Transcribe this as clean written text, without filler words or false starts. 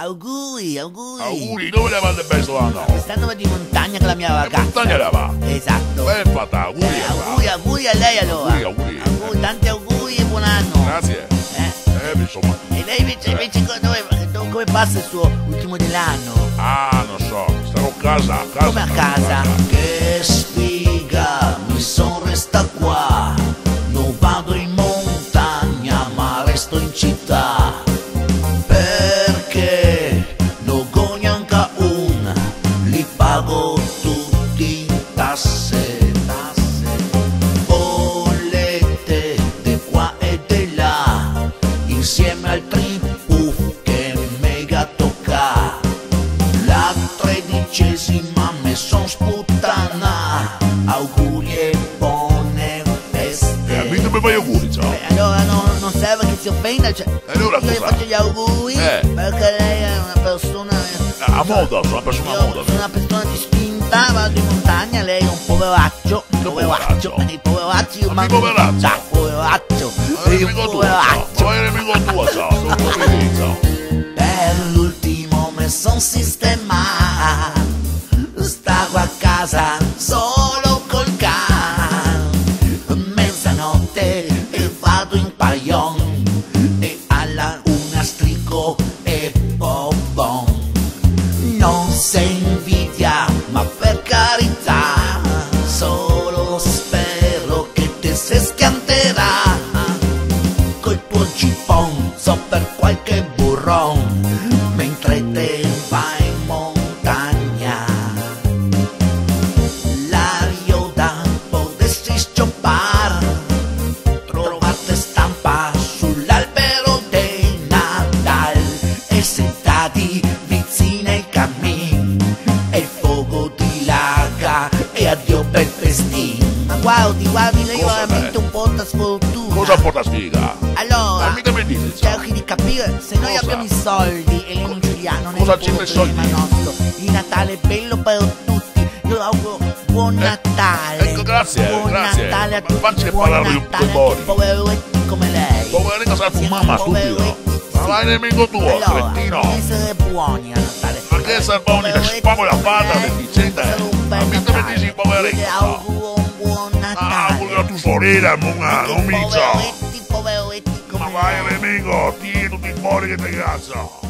Auguri, auguri. Auguri, dove le avete preso l'anno? Quest'anno vado in montagna con la mia ragazza. In montagna le va? Esatto. Ben fatta, auguri. Auguri a lei allora. Auguri. Tanti auguri e buon anno. Grazie. Insomma. E lei invece come passa il suo ultimo dell'anno? Ah, non so, starò a casa. Come a casa? Che sfiga, mi son resta qua. Non vado in montagna ma resto in città. Perché non go neanche un, li pago tutti tasse. Bollette di qua e di là, insieme al tripuff che mega tocca. La 13ª me son sputtana. Auguri e buone feste. Mica mi fai auguri, ciao. Allora non serve che si offenda, cioè, allora io le cosa? faccio gli auguri perché lei è una persona A moda, sono una persona a moda. sono una persona distinta, vado in montagna, lei è un poveraccio. Poveraccio? I poveracci io Ma che poveraccio? Ciao, poveraccio. Ma è nemico tuo, ciao. Ma è nemico tuo, ciao. Sono ciao. Per l'ultimo me son sistema. Stavo a casa solo col can. Mezzanotte e vado in paglion, e alla una strico e bonbon. Non sei invidia, ma per carità, solo spero che te se schianterà col tuo gippon per qualche burron mentre te vai in montagna. L'aria da potresti scioppar, trovate stampa sull'albero del Natal e sentati vicino ai cammin e il fuoco ti laga e addio bel festin. Ma guardi, lei Cosa, veramente un po' da sfortuna. Cosa porta sfiga? Allora, mica mi dite, ciao. cerchi di capire, se noi Cosa? abbiamo i soldi e lei non ce li ha, non è Cosa il ci messo problema io? nostro. Il Natale è bello per tutti. Io auguro buon Natale. ecco, grazie, Buon grazie. Natale a Ma tutti. facci Buon parlare un Natale po' anche fuori. poveretti come lei. Poverino sa fumare, ma stupido. Poveretti, Ma vai nemico tuo, allora, cretino. bisogna essere buoni a Natale. Ma che essere buoni, che spamo la pata, Poveretti, deficiente. bisogna fare un bel Ma mica mi Natale. dici poveretto. Io le auguro un buon Natale. auguri a tua sorella, non mi ciao. Poveretti come Ma lei. vai nemico, tieni tutti i fuori che ti cazzo.